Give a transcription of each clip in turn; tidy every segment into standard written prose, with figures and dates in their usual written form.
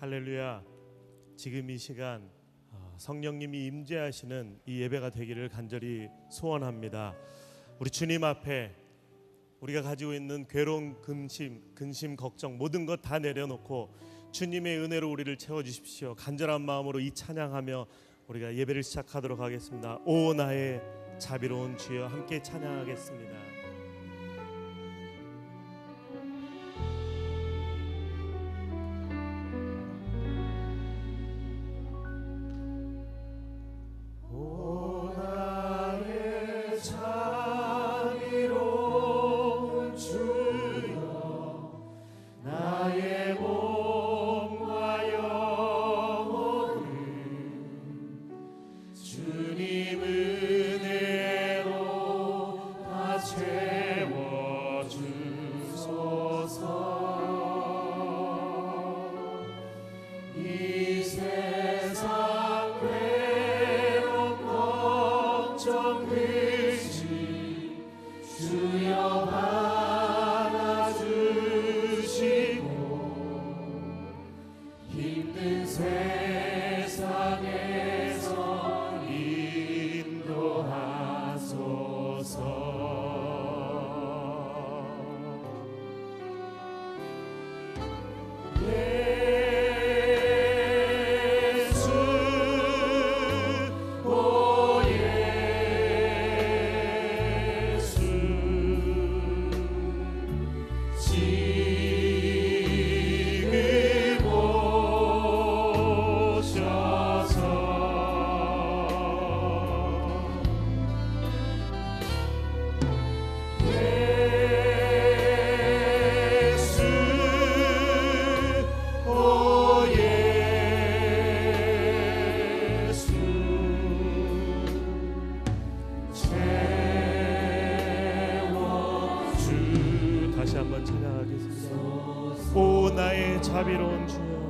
할렐루야. 지금 이 시간 성령님이 임재하시는 이 예배가 되기를 간절히 소원합니다. 우리 주님 앞에 우리가 가지고 있는 괴로움, 근심, 걱정 모든 것 다 내려놓고 주님의 은혜로 우리를 채워주십시오. 간절한 마음으로 이 찬양하며 우리가 예배를 시작하도록 하겠습니다. 오 나의 자비로운 주여, 함께 찬양하겠습니다. 오 나의 자비로운 주여,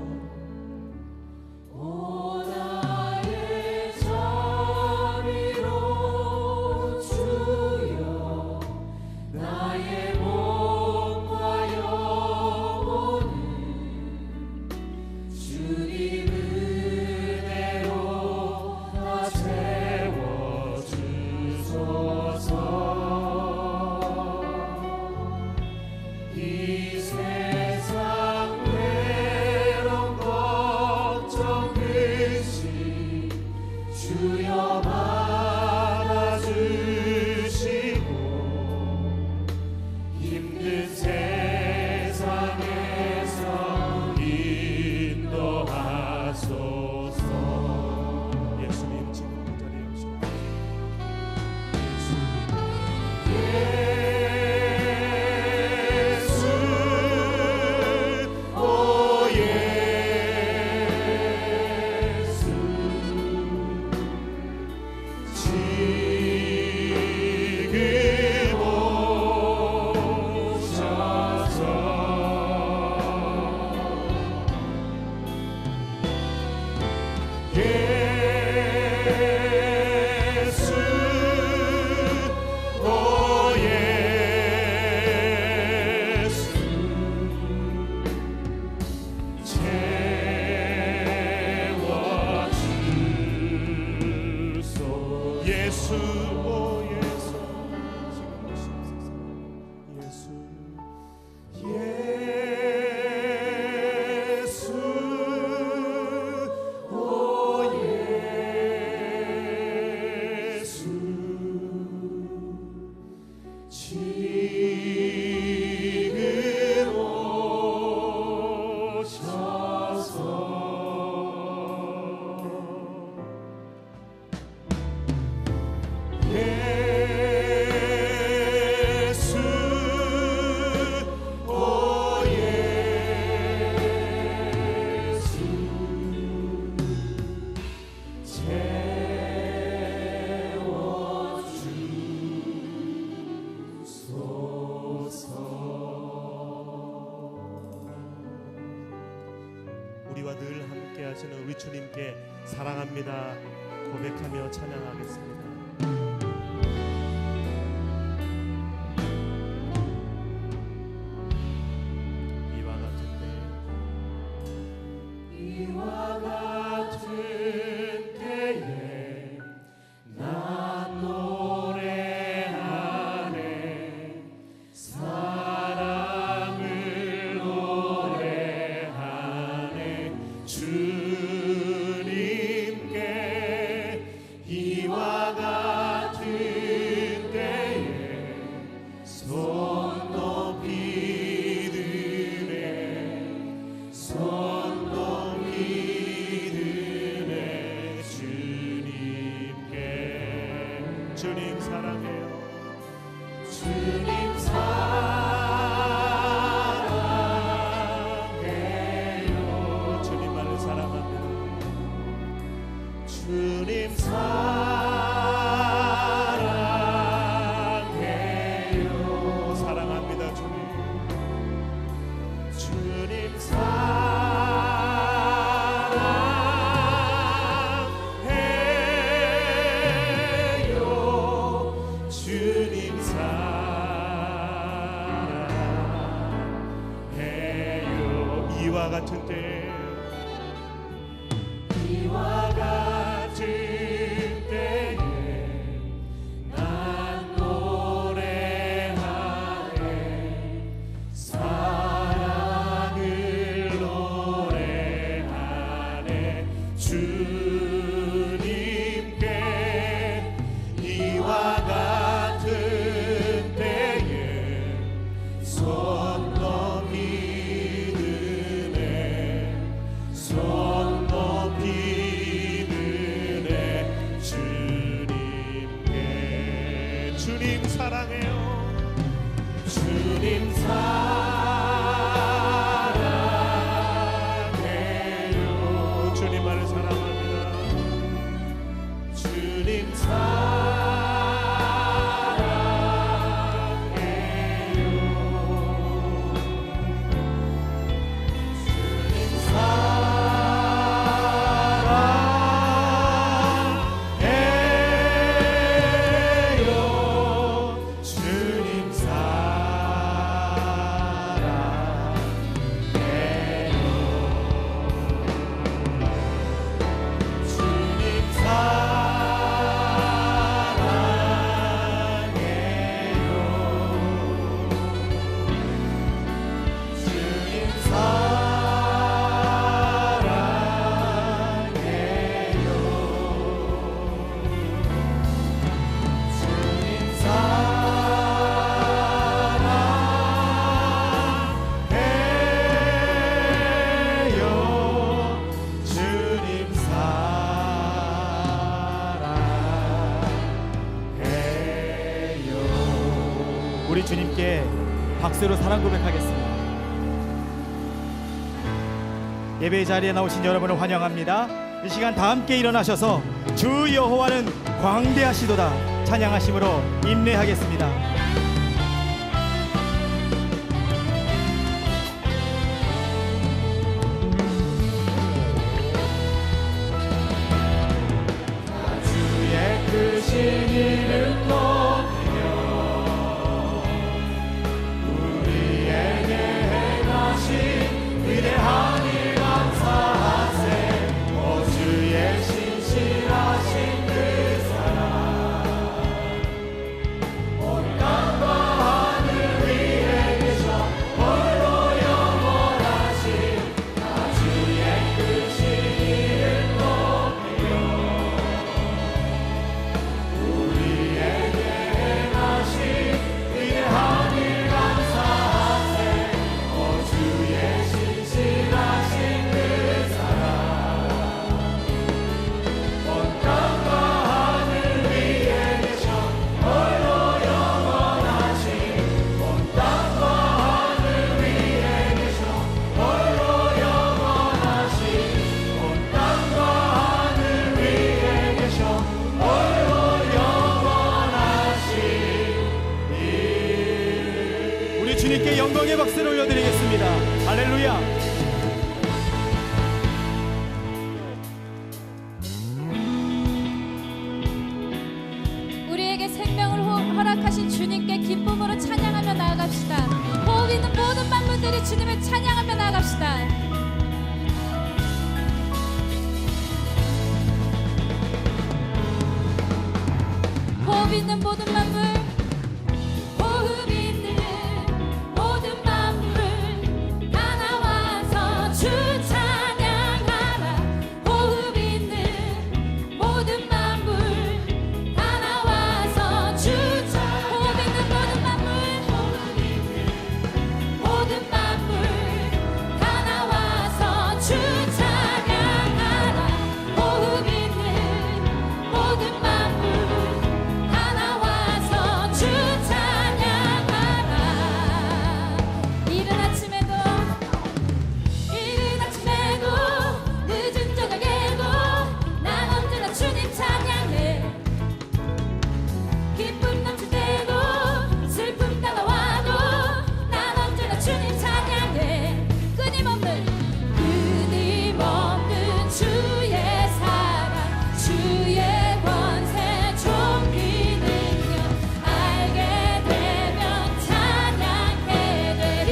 오 나의 자비로운 주여, 나의 몸과 영혼을 주님 은혜로 다 채워주소서. 이 세상 괴로운 걱정 근심 주여 받아주시고 힘든 세상에서 인도하소서. 예수님 지금 이 자리에 오시옵소서. 예수, 오 예수, 지금 오시옵소서. 예수, 오 예수, 지금 오셔서 예수, 오 예수, 채워주소서. 우리와 늘 함께 하시는 우리 주님께 사랑합니다 고백하며 찬양하겠습니다. 이와 같은 때에 이와 같은 때에 난 노래하네 사랑을 노래하네 주님께 이와 같은 때에 손 높이 드네 손 높이 드네 주님께 주님 사랑해요. 주님 사랑해요 주님만을 사랑합니다. 주님 사랑해요 사랑합니다 주님. 주님 사랑해요 주님 사랑해요 이와 같은 때에 이와 같은 때에 난 노래하네 사랑을 노래하네 주님께 이와 같은 때에 손 높이 드네 손 높이 드네 주님께 주님 사랑해요. 주님 사랑해요 주님만을 사랑합니다. 주님 사랑해요 주님 사랑해요 주님 우리 주님께 박수로 사랑 고백하겠습니다. 예배 자리에 나오신 여러분을 환영합니다. 이 시간 다 함께 일어나셔서 주 여호와는 광대하시도다 찬양하심으로 인내하겠습니다. 주의 크신 이름 높여 우리에게 행하신 위대한 일 감사하세 오 주의 신실하신 그 사랑 온 땅과 하늘 위에 계셔 홀로 영원하신 나 주의 크신 이름 높여 우리에게 행하신 위대한 일 감사하세 오 주의 신실하신 그 사랑 온 땅과 하늘 위에 계셔 홀로 영원하신 온 땅과 하늘 위에 계셔 홀로 영원하신 온 땅과 하늘 위에 계셔 홀로 영원하신 우리 주님께 영광의 박수를 올려드리겠습니다. 할렐루야. 우리에게 생명을 허락하신 주님께 기쁨으로 찬양하며 나아갑시다. 호흡 있는 모든 만물들이 주님을 찬양하며 나아갑시다. 호흡 있는 모든 만물 호흡 있는 모든 만물 다 나와서 주 찬양하라 호흡 있는 모든 만물 다 나와서 주 호흡 있는 모든 만물 모든 만물 다 나와서 주 찬양하라 호흡 있는 모든 만물 다 나와서 주 찬양하라 이른 아침에도 늦은 저녁에도 난 언제나 주님 찬양해 기쁨 넘칠 때도 슬픔 다가와도 난 언제나 주님 찬양해 끊임없는 주의 사랑 주의 권세 종기 능력 알게 되면 찬양해 되리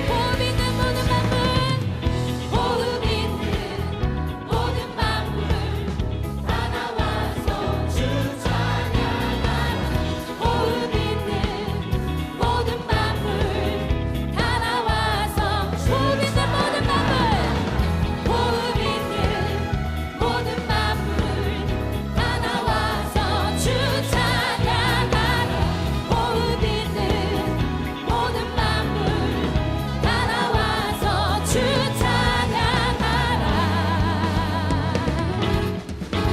호흡 있는 모든 만물 호흡 있는 모든 만물 다 나와서 주 찬양하라 호흡 있는 모든 만물 다 나와서 호흡 있는 모든 만물 호흡 있는 모든 만물 다 나와서 주 찬양하라 호흡 있는 모든 만물 다 나와서 주 찬양하라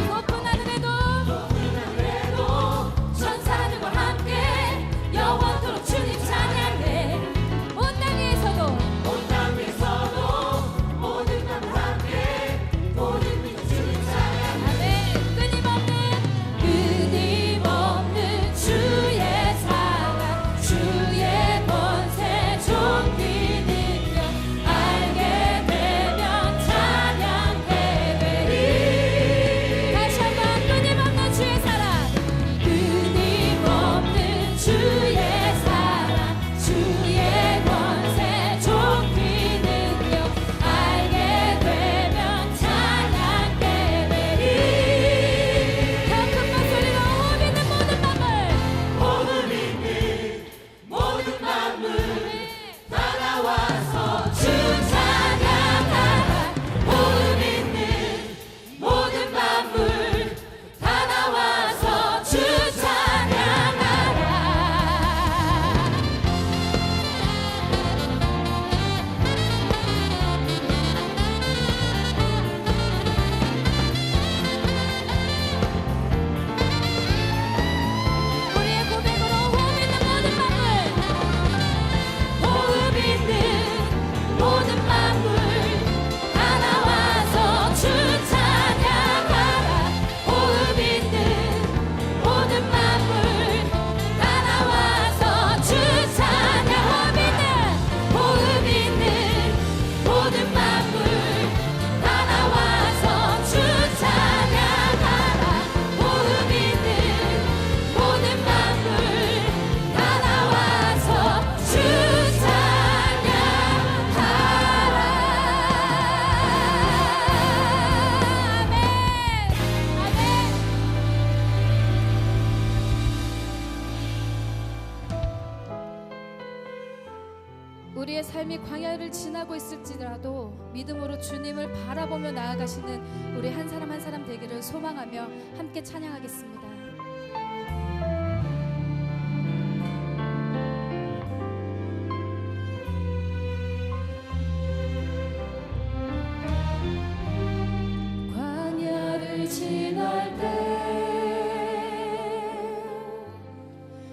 높은 하늘에도 천사들과 함께 영원토록 주님 찬양해 온 땅에서도 모든 만물 함께 모든 민족 주님 찬양하네 끊임없는 주의 사랑 주의 권세 종기 능력 알게 되면 찬양해 되리 다시 한번 끊임없는 주의 사랑 끊임없는 주의 사랑 주의 권세 종기 능력 알게 되면 찬양해 되리 더 큰 목소리로 호흡 있는 모든 만물 다 나와서 주 찬양하라 호흡 있는 모든 만물 다 나와서 주 찬양하라 우리의 고백으로 호흡 있는 모든 만물 호흡 있는 모든 만물 다 나와서 주 찬양하라 호흡 있는 모든 만물 다 나와서 주 찬양 호흡 있는 모든 만물 다 나와서 주 찬양하라 호흡 있는 모든 만물 다 나와서 주 찬양하라 아멘 우리의 삶이 광야를 지나고 있을지라도 믿음으로 주님을 바라보며 나아가시는 우리 한 사람 한 사람 되기를 소망하며 함께 찬양하겠습니다. 광야를 지날 때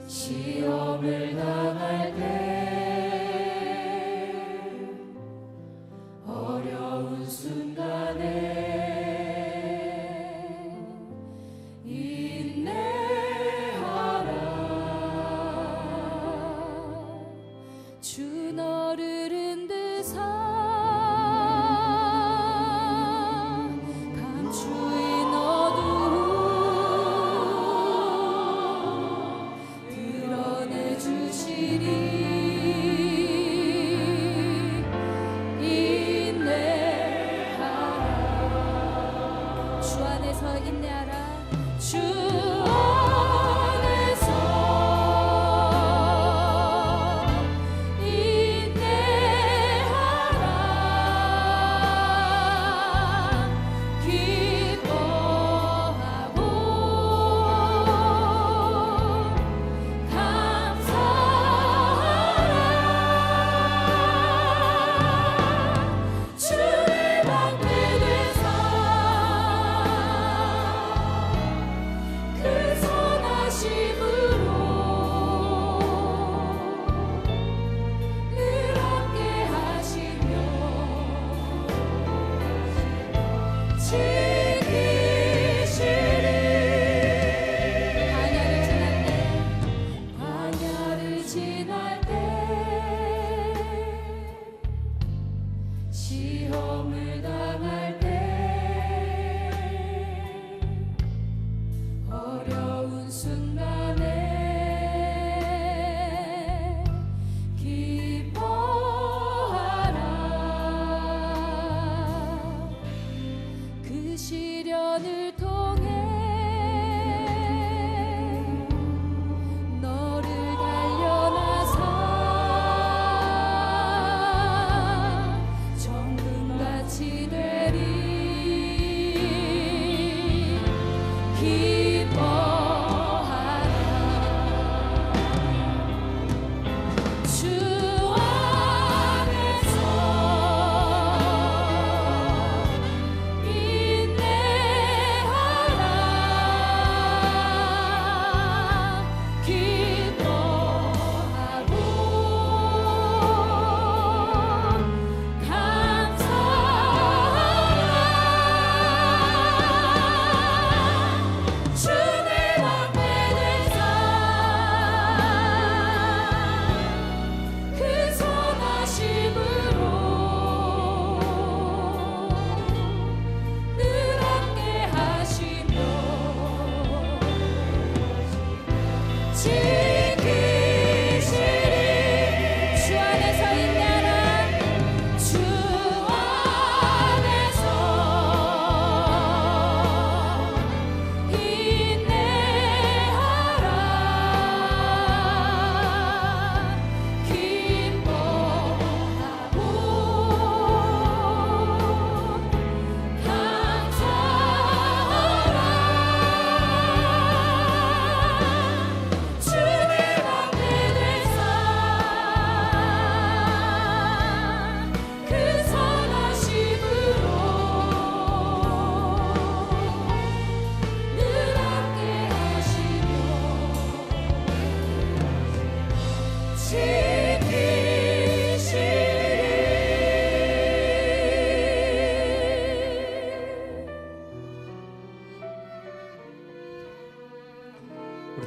시험을 당할 때 어려운 순간에 주 안에서 인내하라 주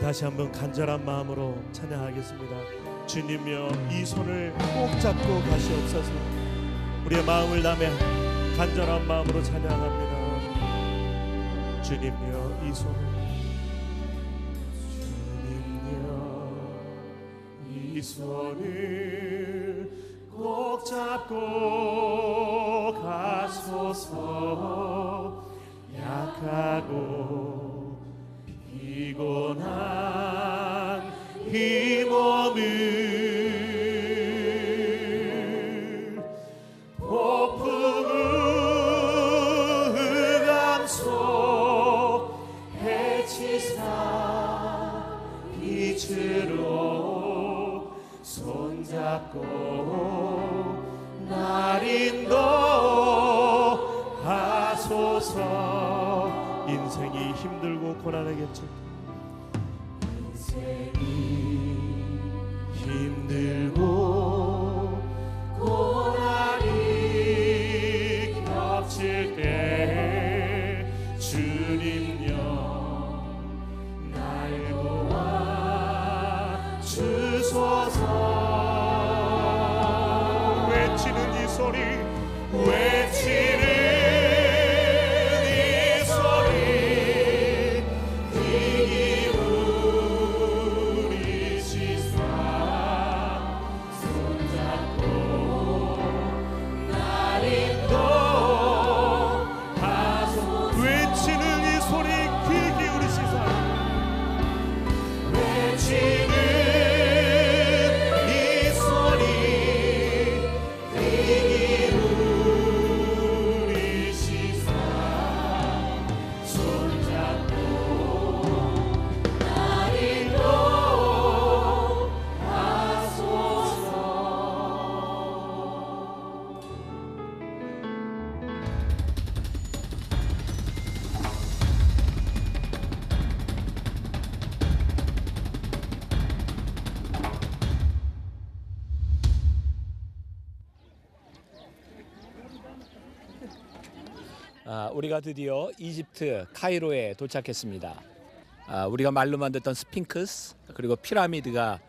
다시 한번 간절한 마음으로 찬양하겠습니다. 주님여 이 손을 꼭 잡고 가시옵소서. 우리의 마음을 담아 간절한 마음으로 찬양합니다. 주님여 이 손을, 주님여 이 손을 꼭 잡고 가소서. 약하고 피곤한 이 몸을 폭풍 흑암 속 해치사 빛으로 손잡고 날 인도하소서. 인생이 힘들고 고난하겠죠. 인생이 힘들고 고난이 겹칠 때 주님여 날 도와 주소서. 외치는 이 소리, 외치는 우리가 드디어 이집트 카이로에 도착했습니다. 우리가 말로만 듣던 스핑크스 그리고 피라미드가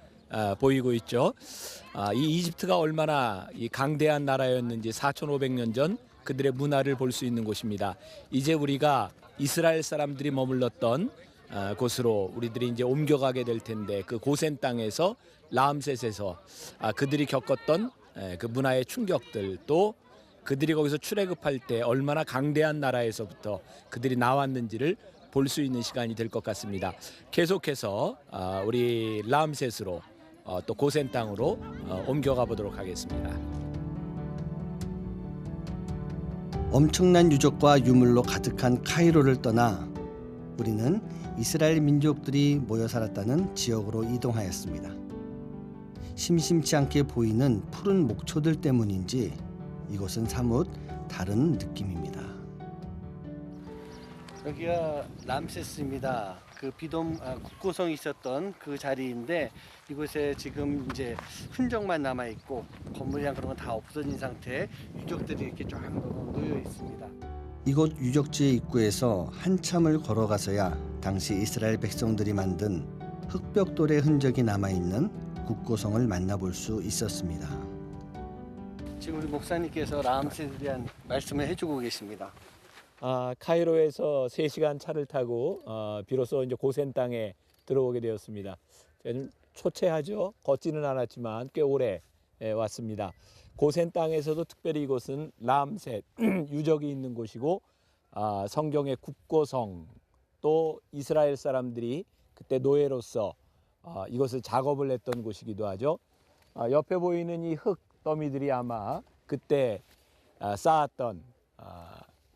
보이고 있죠. 이 이집트가 얼마나 이 강대한 나라였는지 4,500년 전 그들의 문화를 볼 수 있는 곳입니다. 이제 우리가 이스라엘 사람들이 머물렀던 곳으로 우리들이 이제 옮겨가게 될 텐데, 그 고센 땅에서 라암셋에서 그들이 겪었던 그 문화의 충격들, 또 그들이 거기서 출애굽할 때 얼마나 강대한 나라에서부터 그들이 나왔는지를 볼 수 있는 시간이 될 것 같습니다. 계속해서 우리 라암셋으로 또 고센 땅으로 옮겨가 보도록 하겠습니다. 엄청난 유적과 유물로 가득한 카이로를 떠나 우리는 이스라엘 민족들이 모여 살았다는 지역으로 이동하였습니다. 심심치 않게 보이는 푸른 목초들 때문인지 이곳은 사뭇 다른 느낌입니다. 여기가 람세스입니다. 그 비돔 국고성이 있었던 그 자리인데, 이곳에 지금 이제 흔적만 남아 있고 건물이랑 그런 건 다 없어진 상태, 유적들이 이렇게 쫙 놓여 있습니다. 이곳 유적지의 입구에서 한참을 걸어가서야 당시 이스라엘 백성들이 만든 흑벽돌의 흔적이 남아 있는 국고성을 만나볼 수 있었습니다. 지금 우리 목사님께서 라암셋에 대한 말씀을 해주고 계십니다. 카이로에서 3시간 차를 타고 비로소 이제 고센 땅에 들어오게 되었습니다. 좀 초췌하죠. 걷지는 않았지만 꽤 오래 왔습니다. 고센 땅에서도 특별히 이곳은 라암셋 유적이 있는 곳이고, 성경의 국고성, 또 이스라엘 사람들이 그때 노예로서 이것을 작업을 했던 곳이기도 하죠. 옆에 보이는 이 흙 더미들이 아마 그때 쌓았던,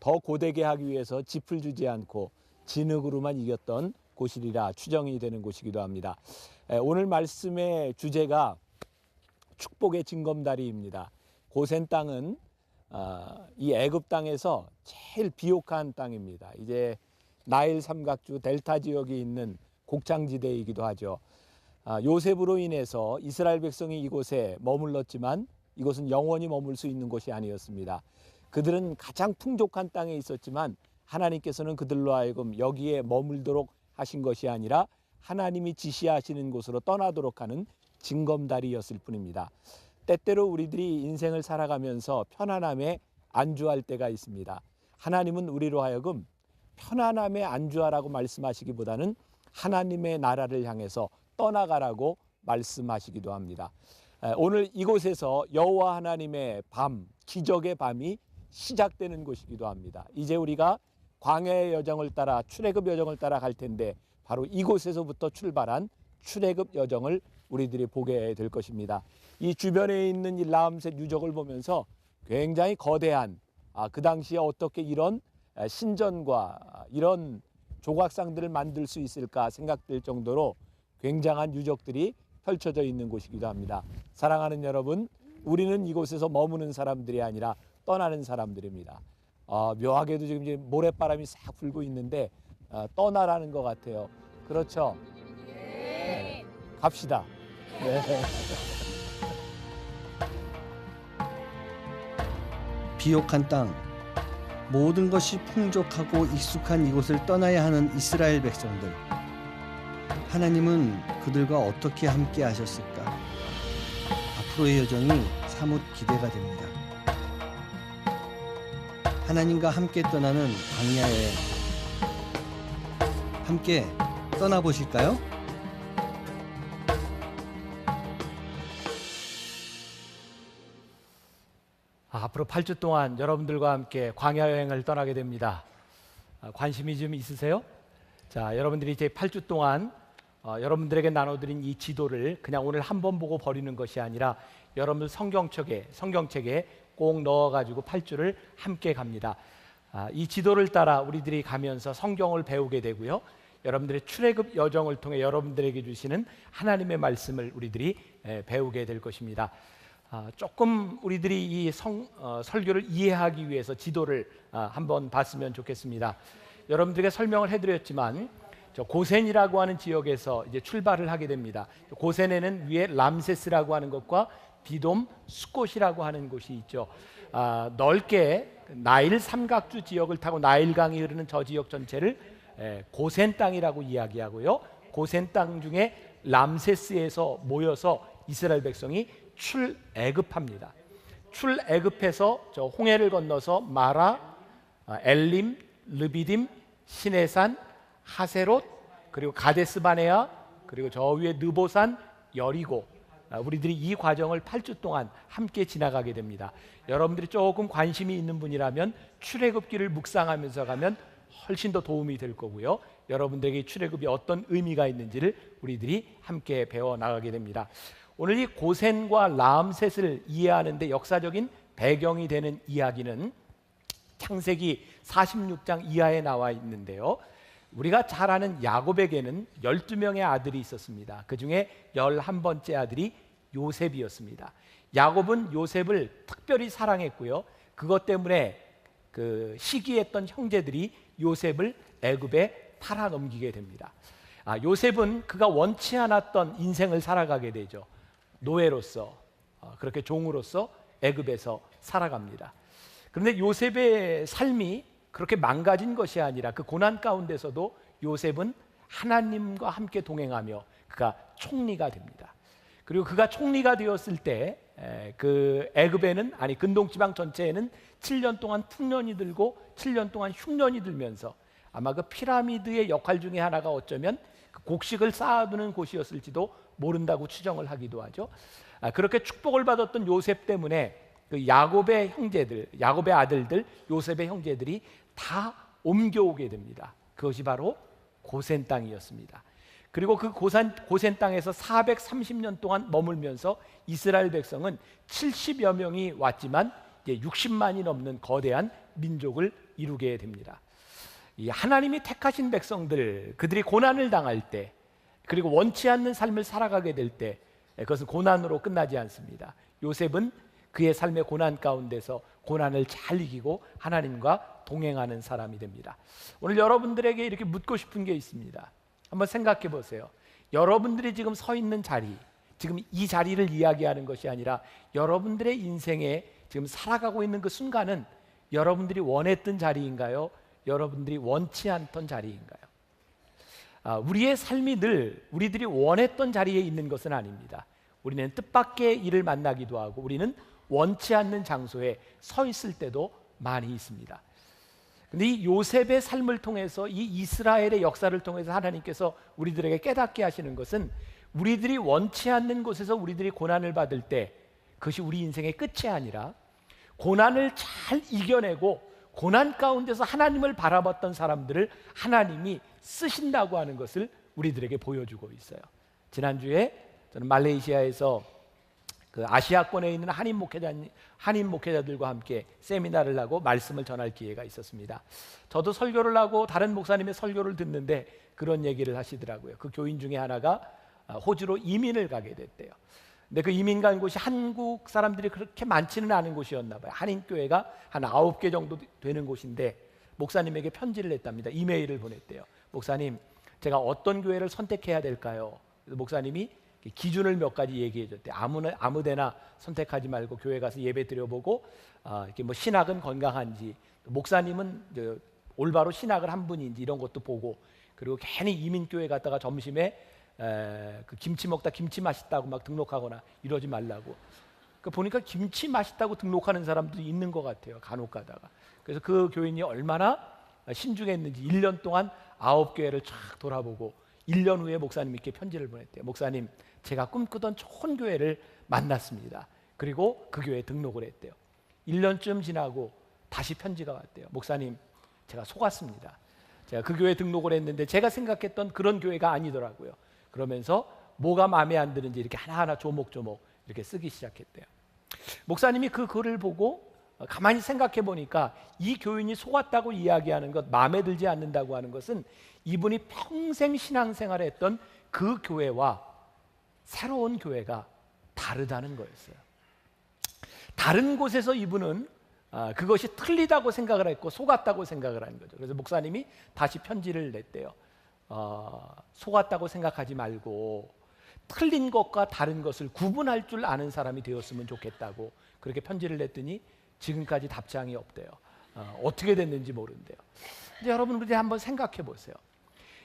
더 고되게 하기 위해서 짚을 주지 않고 진흙으로만 이겼던 곳이라 추정이 되는 곳이기도 합니다. 오늘 말씀의 주제가 축복의 징검다리입니다. 고센 땅은 이 애굽 땅에서 제일 비옥한 땅입니다. 이제 나일 삼각주 델타 지역이 있는 곡창지대이기도 하죠. 요셉으로 인해서 이스라엘 백성이 이곳에 머물렀지만 이곳은 영원히 머물 수 있는 곳이 아니었습니다. 그들은 가장 풍족한 땅에 있었지만 하나님께서는 그들로 하여금 여기에 머물도록 하신 것이 아니라 하나님이 지시하시는 곳으로 떠나도록 하는 징검다리였을 뿐입니다. 때때로 우리들이 인생을 살아가면서 편안함에 안주할 때가 있습니다. 하나님은 우리로 하여금 편안함에 안주하라고 말씀하시기보다는 하나님의 나라를 향해서 떠나가라고 말씀하시기도 합니다. 오늘 이곳에서 여호와 하나님의 밤, 기적의 밤이 시작되는 곳이기도 합니다. 이제 우리가 광야의 여정을 따라 출애굽 여정을 따라 갈 텐데 바로 이곳에서부터 출발한 출애굽 여정을 우리들이 보게 될 것입니다. 이 주변에 있는 이 라암셋 유적을 보면서 굉장히 거대한 그 당시에 어떻게 이런 신전과 이런 조각상들을 만들 수 있을까 생각될 정도로 굉장한 유적들이 펼쳐져 있는 곳이기도 합니다. 사랑하는 여러분, 우리는 이곳에서 머무는 사람들이 아니라 떠나는 사람들입니다. 묘하게도 지금 이제 모래바람이 싹 불고 있는데 떠나라는 것 같아요. 그렇죠? 네. 갑시다. 네. 비옥한 땅, 모든 것이 풍족하고 익숙한 이곳을 떠나야 하는 이스라엘 백성들. 하나님은 그들과 어떻게 함께 하셨을까? 앞으로의 여정이 사뭇 기대가 됩니다. 하나님과 함께 떠나는 광야 여행. 함께 떠나보실까요? 앞으로 8주 동안 여러분들과 함께 광야 여행을 떠나게 됩니다. 관심이 좀 있으세요? 자, 여러분들이 이제 8주 동안 여러분들에게 나눠드린 이 지도를 그냥 오늘 한 번 보고 버리는 것이 아니라 여러분들 성경책에 꼭 넣어가지고 8주를 함께 갑니다. 이 지도를 따라 우리들이 가면서 성경을 배우게 되고요. 여러분들의 출애굽 여정을 통해 여러분들에게 주시는 하나님의 말씀을 우리들이 배우게 될 것입니다. 조금 우리들이 이 설교를 이해하기 위해서 지도를 한번 봤으면 좋겠습니다. 여러분들에게 설명을 해드렸지만 저 고센이라고 하는 지역에서 이제 출발을 하게 됩니다. 고센에는 위에 람세스라고 하는 것과 비돔, 수꽃이라고 하는 곳이 있죠. 넓게 나일 삼각주 지역을 타고 나일강이 흐르는 저 지역 전체를 고센 땅이라고 이야기하고요. 고센 땅 중에 람세스에서 모여서 이스라엘 백성이 출애굽합니다. 출애굽해서 저 홍해를 건너서 마라, 엘림, 르비딤, 시내산, 하세롯, 그리고 가데스바네아, 그리고 저 위에 느보산, 여리고, 우리들이 이 과정을 8주 동안 함께 지나가게 됩니다. 여러분들이 조금 관심이 있는 분이라면 출애굽기를 묵상하면서 가면 훨씬 더 도움이 될 거고요. 여러분들에게 출애굽이 어떤 의미가 있는지를 우리들이 함께 배워 나가게 됩니다. 오늘 이 고센과 라암셋을 이해하는 데 역사적인 배경이 되는 이야기는 창세기 46장 이하에 나와 있는데요. 우리가 잘 아는 야곱에게는 12명의 아들이 있었습니다. 그 중에 11번째 아들이 요셉이었습니다. 야곱은 요셉을 특별히 사랑했고요. 그것 때문에 그 시기했던 형제들이 요셉을 애굽에 팔아넘기게 됩니다. 요셉은 그가 원치 않았던 인생을 살아가게 되죠. 노예로서, 그렇게 종으로서 애굽에서 살아갑니다. 그런데 요셉의 삶이 그렇게 망가진 것이 아니라 그 고난 가운데서도 요셉은 하나님과 함께 동행하며 그가 총리가 됩니다. 그리고 그가 총리가 되었을 때 그 애굽에는, 아니 근동지방 전체에는 7년 동안 풍년이 들고 7년 동안 흉년이 들면서 아마 그 피라미드의 역할 중에 하나가 어쩌면 그 곡식을 쌓아두는 곳이었을지도 모른다고 추정을 하기도 하죠. 그렇게 축복을 받았던 요셉 때문에 그 야곱의 형제들, 야곱의 아들들, 요셉의 형제들이 다 옮겨오게 됩니다. 그것이 바로 고센 땅이었습니다. 그리고 그 고센 땅에서 430년 동안 머물면서 이스라엘 백성은 70여 명이 왔지만 이제 60만이 넘는 거대한 민족을 이루게 됩니다. 이 하나님이 택하신 백성들, 그들이 고난을 당할 때, 그리고 원치 않는 삶을 살아가게 될 때 그것은 고난으로 끝나지 않습니다. 요셉은 그의 삶의 고난 가운데서 고난을 잘 이기고 하나님과 동행하는 사람이 됩니다. 오늘 여러분들에게 이렇게 묻고 싶은 게 있습니다. 한번 생각해 보세요. 여러분들이 지금 서 있는 자리, 지금 이 자리를 이야기하는 것이 아니라 여러분들의 인생에 지금 살아가고 있는 그 순간은 여러분들이 원했던 자리인가요? 여러분들이 원치 않던 자리인가요? 우리의 삶이 늘 우리들이 원했던 자리에 있는 것은 아닙니다. 우리는 뜻밖의 일을 만나기도 하고 우리는 원치 않는 장소에 서 있을 때도 많이 있습니다. 근데 이 요셉의 삶을 통해서 이 이스라엘의 역사를 통해서 하나님께서 우리들에게 깨닫게 하시는 것은 우리들이 원치 않는 곳에서 우리들이 고난을 받을 때 그것이 우리 인생의 끝이 아니라 고난을 잘 이겨내고 고난 가운데서 하나님을 바라봤던 사람들을 하나님이 쓰신다고 하는 것을 우리들에게 보여주고 있어요. 지난주에 저는 말레이시아에서 그 아시아권에 있는 한인 목회자들과 함께 세미나를 하고 말씀을 전할 기회가 있었습니다. 저도 설교를 하고 다른 목사님의 설교를 듣는데 그런 얘기를 하시더라고요. 그 교인 중에 하나가 호주로 이민을 가게 됐대요. 근데 그 이민 간 곳이 한국 사람들이 그렇게 많지는 않은 곳이었나 봐요. 한인 교회가 한 9개 정도 되는 곳인데 목사님에게 편지를 냈답니다. 이메일을 보냈대요. 목사님, 제가 어떤 교회를 선택해야 될까요? 그래서 목사님이 기준을 몇 가지 얘기해 줬대. 아무데나 선택하지 말고 교회 가서 예배 드려보고 이렇게 뭐 신학은 건강한지, 목사님은 올바로 신학을 한 분인지 이런 것도 보고, 그리고 괜히 이민교회 갔다가 점심에 그 김치 먹다 김치 맛있다고 막 등록하거나 이러지 말라고. 그 보니까 김치 맛있다고 등록하는 사람도 있는 것 같아요. 간혹 가다가. 그래서 그 교인이 얼마나 신중했는지 1년 동안 9교회를 쫙 돌아보고 1년 후에 목사님께 편지를 보냈대요. 목사님, 제가 꿈꾸던 좋은 교회를 만났습니다. 그리고 그 교회에 등록을 했대요. 1년쯤 지나고 다시 편지가 왔대요. 목사님, 제가 속았습니다. 제가 그 교회에 등록을 했는데 제가 생각했던 그런 교회가 아니더라고요. 그러면서 뭐가 마음에 안 드는지 이렇게 하나하나 조목조목 이렇게 쓰기 시작했대요. 목사님이 그 글을 보고 가만히 생각해 보니까 이 교인이 속았다고 이야기하는 것, 마음에 들지 않는다고 하는 것은 이분이 평생 신앙생활을 했던 그 교회와 새로운 교회가 다르다는 거였어요. 다른 곳에서 이분은 그것이 틀리다고 생각을 했고 속았다고 생각을 한 거죠. 그래서 목사님이 다시 편지를 냈대요. 속았다고 생각하지 말고 틀린 것과 다른 것을 구분할 줄 아는 사람이 되었으면 좋겠다고 그렇게 편지를 냈더니 지금까지 답장이 없대요. 어떻게 됐는지 모른대요. 근데 여러분, 우리 한번 생각해 보세요.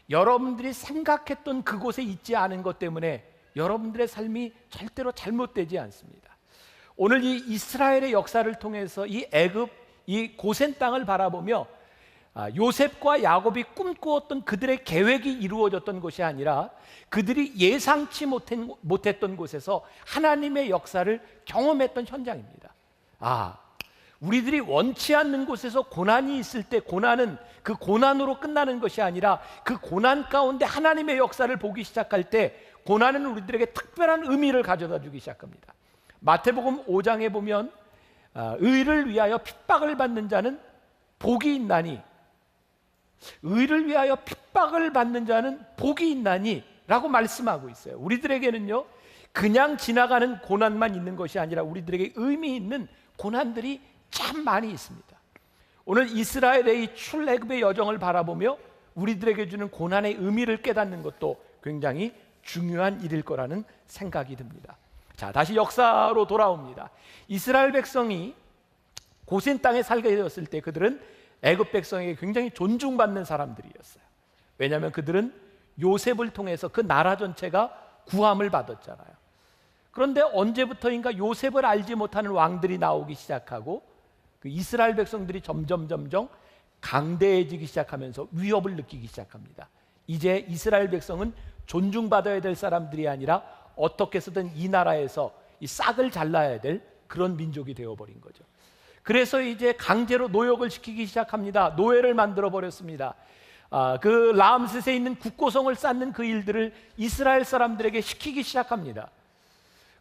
여러분들이 생각했던 그곳에 있지 않은 것 때문에 여러분들의 삶이 절대로 잘못되지 않습니다. 오늘 이 이스라엘의 역사를 통해서 이 애굽, 이 고센 땅을 바라보며 요셉과 야곱이 꿈꾸었던 그들의 계획이 이루어졌던 것이 아니라 그들이 예상치 못했던 곳에서 하나님의 역사를 경험했던 현장입니다. 우리들이 원치 않는 곳에서 고난이 있을 때 고난은 그 고난으로 끝나는 것이 아니라 그 고난 가운데 하나님의 역사를 보기 시작할 때 고난은 우리들에게 특별한 의미를 가져다 주기 시작합니다. 마태복음 5장에 보면 의를 위하여 핍박을 받는 자는 복이 있나니, 의를 위하여 핍박을 받는 자는 복이 있나니 라고 말씀하고 있어요. 우리들에게는요, 그냥 지나가는 고난만 있는 것이 아니라 우리들에게 의미 있는 고난들이 참 많이 있습니다. 오늘 이스라엘의 이 출애굽의 여정을 바라보며 우리들에게 주는 고난의 의미를 깨닫는 것도 굉장히 중요한 일일 거라는 생각이 듭니다. 자, 다시 역사로 돌아옵니다. 이스라엘 백성이 고센 땅에 살게 되었을 때 그들은 애굽 백성에게 굉장히 존중받는 사람들이었어요. 왜냐하면 그들은 요셉을 통해서 그 나라 전체가 구함을 받았잖아요. 그런데 언제부터인가 요셉을 알지 못하는 왕들이 나오기 시작하고 그 이스라엘 백성들이 점점 강대해지기 시작하면서 위협을 느끼기 시작합니다. 이제 이스라엘 백성은 존중받아야 될 사람들이 아니라 어떻게 해서든 이 나라에서 이 싹을 잘라야 될 그런 민족이 되어버린 거죠. 그래서 이제 강제로 노역을 시키기 시작합니다. 노예를 만들어 버렸습니다. 그 라암셋에 있는 국고성을 쌓는 그 일들을 이스라엘 사람들에게 시키기 시작합니다.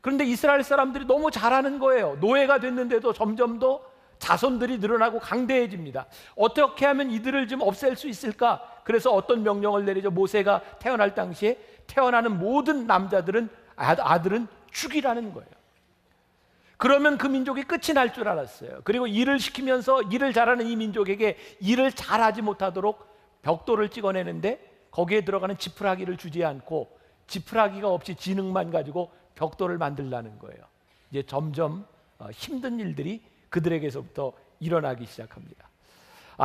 그런데 이스라엘 사람들이 너무 잘하는 거예요. 노예가 됐는데도 점점 더 자손들이 늘어나고 강대해집니다. 어떻게 하면 이들을 좀 없앨 수 있을까? 그래서 어떤 명령을 내리죠. 모세가 태어날 당시에 태어나는 모든 남자들은 아들은 죽이라는 거예요. 그러면 그 민족이 끝이 날 줄 알았어요. 그리고 일을 시키면서 일을 잘하는 이 민족에게 일을 잘하지 못하도록 벽돌을 찍어내는데 거기에 들어가는 지푸라기를 주지 않고 지푸라기가 없이 지능만 가지고 벽돌을 만들라는 거예요. 이제 점점 힘든 일들이 그들에게서부터 일어나기 시작합니다.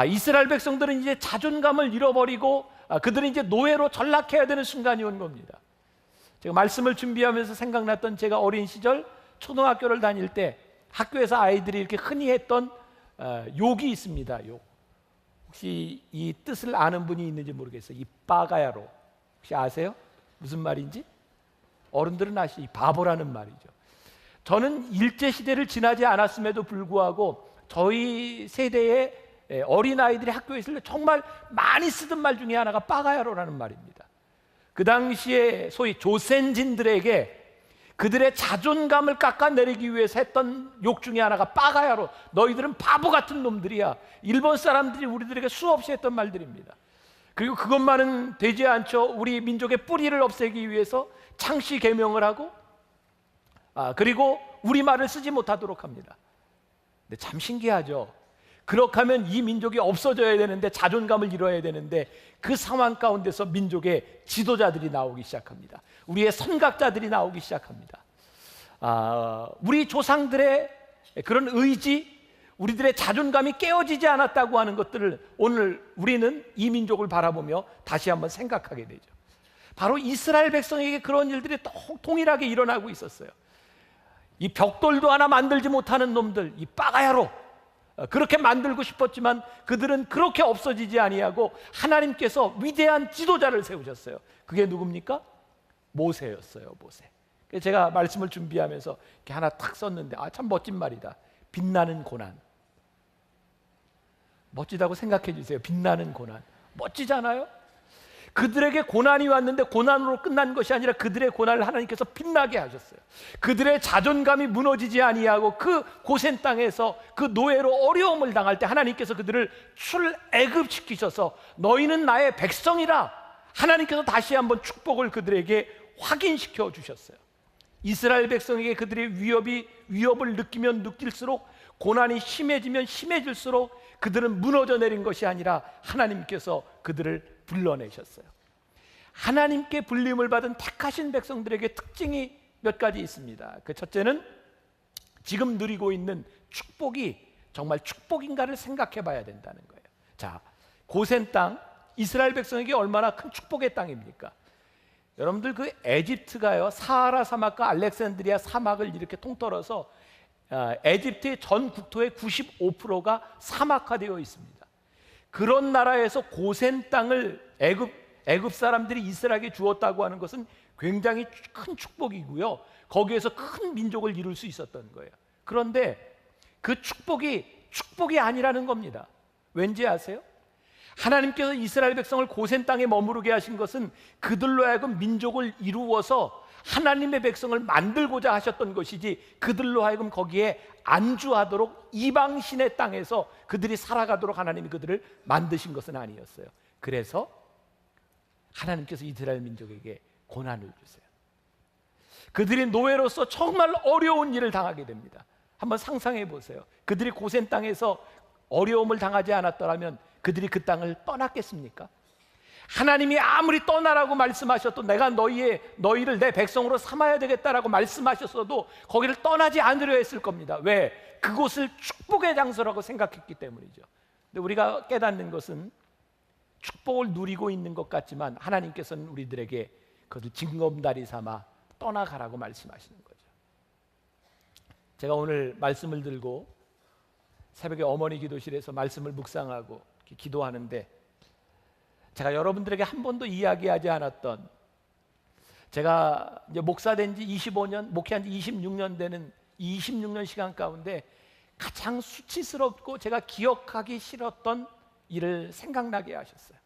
이스라엘 백성들은 이제 자존감을 잃어버리고 그들은 이제 노예로 전락해야 되는 순간이 온 겁니다. 제가 말씀을 준비하면서 생각났던 제가 어린 시절 초등학교를 다닐 때 학교에서 아이들이 이렇게 흔히 했던 욕이 있습니다. 욕. 혹시 이 뜻을 아는 분이 있는지 모르겠어요. 이 빠가야로 혹시 아세요? 무슨 말인지? 어른들은 아시죠? 이 바보라는 말이죠. 저는 일제시대를 지나지 않았음에도 불구하고 저희 세대의 어린아이들이 학교에 있을 때 정말 많이 쓰던 말 중에 하나가 빠가야로라는 말입니다. 그 당시에 소위 조센진들에게 그들의 자존감을 깎아내리기 위해서 했던 욕 중에 하나가 빠가야로, 너희들은 바보 같은 놈들이야. 일본 사람들이 우리들에게 수없이 했던 말들입니다. 그리고 그것만은 되지 않죠. 우리 민족의 뿌리를 없애기 위해서 창씨 계명을 하고 그리고 우리말을 쓰지 못하도록 합니다. 근데 참 신기하죠. 그렇게 하면 이 민족이 없어져야 되는데, 자존감을 잃어야 되는데, 그 상황 가운데서 민족의 지도자들이 나오기 시작합니다. 우리의 선각자들이 나오기 시작합니다. 우리 조상들의 그런 의지, 우리들의 자존감이 깨어지지 않았다고 하는 것들을 오늘 우리는 이 민족을 바라보며 다시 한번 생각하게 되죠. 바로 이스라엘 백성에게 그런 일들이 동일하게 일어나고 있었어요. 이 벽돌도 하나 만들지 못하는 놈들, 이 빠가야로, 그렇게 만들고 싶었지만 그들은 그렇게 없어지지 아니하고 하나님께서 위대한 지도자를 세우셨어요. 그게 누굽니까? 모세였어요. 모세. 그래서 제가 말씀을 준비하면서 이렇게 하나 탁 썼는데 참 멋진 말이다. 빛나는 고난. 멋지다고 생각해 주세요. 빛나는 고난. 멋지잖아요? 그들에게 고난이 왔는데 고난으로 끝난 것이 아니라 그들의 고난을 하나님께서 빛나게 하셨어요. 그들의 자존감이 무너지지 아니하고 그 고센 땅에서 그 노예로 어려움을 당할 때 하나님께서 그들을 출애굽시키셔서 너희는 나의 백성이라, 하나님께서 다시 한번 축복을 그들에게 확인시켜 주셨어요. 이스라엘 백성에게 그들의 위협을 느끼면 느낄수록, 고난이 심해지면 심해질수록 그들은 무너져 내린 것이 아니라 하나님께서 그들을 불러내셨어요. 하나님께 불림을 받은 택하신 백성들에게 특징이 몇 가지 있습니다. 그 첫째는 지금 누리고 있는 축복이 정말 축복인가를 생각해 봐야 된다는 거예요. 자, 고센 땅, 이스라엘 백성에게 얼마나 큰 축복의 땅입니까? 여러분들 그 에집트가요, 사하라 사막과 알렉산드리아 사막을 이렇게 통틀어서 에집트의 전 국토의 95%가 사막화되어 있습니다. 그런 나라에서 고센 땅을 애굽 사람들이 이스라엘에게 주었다고 하는 것은 굉장히 큰 축복이고요. 거기에서 큰 민족을 이룰 수 있었던 거예요. 그런데 그 축복이 아니라는 겁니다. 왠지 아세요? 하나님께서 이스라엘 백성을 고센 땅에 머무르게 하신 것은 그들로 하여금 민족을 이루어서 하나님의 백성을 만들고자 하셨던 것이지, 그들로 하여금 거기에 안주하도록 이방신의 땅에서 그들이 살아가도록 하나님이 그들을 만드신 것은 아니었어요. 그래서 하나님께서 이스라엘 민족에게 고난을 주세요. 그들이 노예로서 정말 어려운 일을 당하게 됩니다. 한번 상상해 보세요. 그들이 고센 땅에서 어려움을 당하지 않았더라면 그들이 그 땅을 떠났겠습니까? 하나님이 아무리 떠나라고 말씀하셔도, 내가 너희를 내 백성으로 삼아야 되겠다라고 말씀하셨어도 거기를 떠나지 않으려 했을 겁니다. 왜? 그곳을 축복의 장소라고 생각했기 때문이죠. 근데 우리가 깨닫는 것은 축복을 누리고 있는 것 같지만 하나님께서는 우리들에게 그것을 징검다리 삼아 떠나가라고 말씀하시는 거죠. 제가 오늘 말씀을 들고 새벽에 어머니 기도실에서 말씀을 묵상하고 기도하는데, 제가 여러분들에게 한 번도 이야기하지 않았던, 제가 이제 목사된 지 25년, 목회한 지 26년 되는 이 26년 시간 가운데 가장 수치스럽고 제가 기억하기 싫었던 일을 생각나게 하셨어요.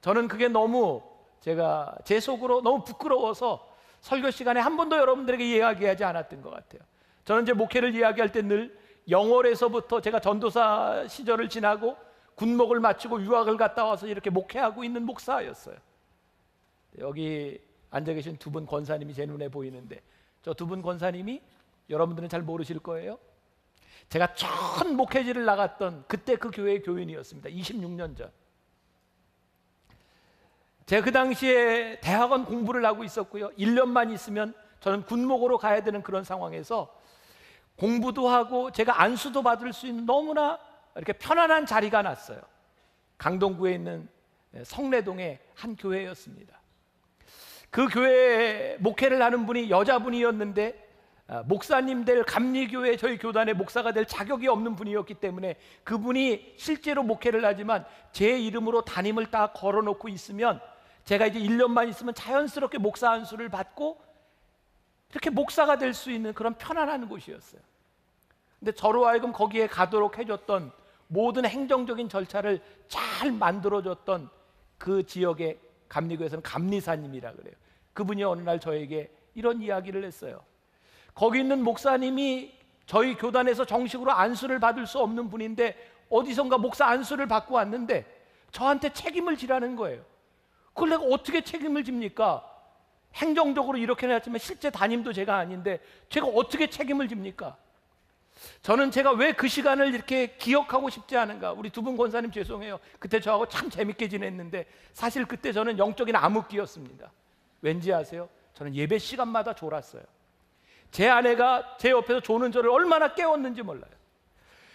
저는 그게 너무 제가 제 속으로 너무 부끄러워서 설교 시간에 한 번도 여러분들에게 이야기하지 않았던 것 같아요. 저는 제 목회를 이야기할 때 늘 영월에서부터 제가 전도사 시절을 지나고 군목을 마치고 유학을 갔다 와서 이렇게 목회하고 있는 목사였어요. 여기 앉아 계신 두 분 권사님이 제 눈에 보이는데, 저 두 분 권사님이 여러분들은 잘 모르실 거예요. 제가 처음 목회지를 나갔던 그때 그 교회의 교인이었습니다. 26년 전. 제가 그 당시에 대학원 공부를 하고 있었고요. 1년만 있으면 저는 군목으로 가야 되는 그런 상황에서 공부도 하고 제가 안수도 받을 수 있는 너무나 이렇게 편안한 자리가 났어요. 강동구에 있는 성내동의 한 교회였습니다. 그 교회에 목회를 하는 분이 여자분이었는데 목사님 될 감리교회 저희 교단의 목사가 될 자격이 없는 분이었기 때문에 그분이 실제로 목회를 하지만 제 이름으로 담임을 딱 걸어놓고 있으면 제가 이제 1년만 있으면 자연스럽게 목사 안수를 받고 이렇게 목사가 될 수 있는 그런 편안한 곳이었어요. 근데 저로 하여금 거기에 가도록 해줬던 모든 행정적인 절차를 잘 만들어줬던 그 지역의 감리교에서는 감리사님이라 그래요. 그분이 어느 날 저에게 이런 이야기를 했어요. 거기 있는 목사님이 저희 교단에서 정식으로 안수를 받을 수 없는 분인데 어디선가 목사 안수를 받고 왔는데 저한테 책임을 지라는 거예요. 그걸 내가 어떻게 책임을 집니까? 행정적으로 이렇게 해놨지만 실제 담임도 제가 아닌데 제가 어떻게 책임을 집니까? 저는 제가 왜 그 시간을 이렇게 기억하고 싶지 않은가? 우리 두 분 권사님 죄송해요. 그때 저하고 참 재밌게 지냈는데 사실 그때 저는 영적인 암흑기였습니다. 왠지 아세요? 저는 예배 시간마다 졸았어요. 제 아내가 제 옆에서 조는 저를 얼마나 깨웠는지 몰라요.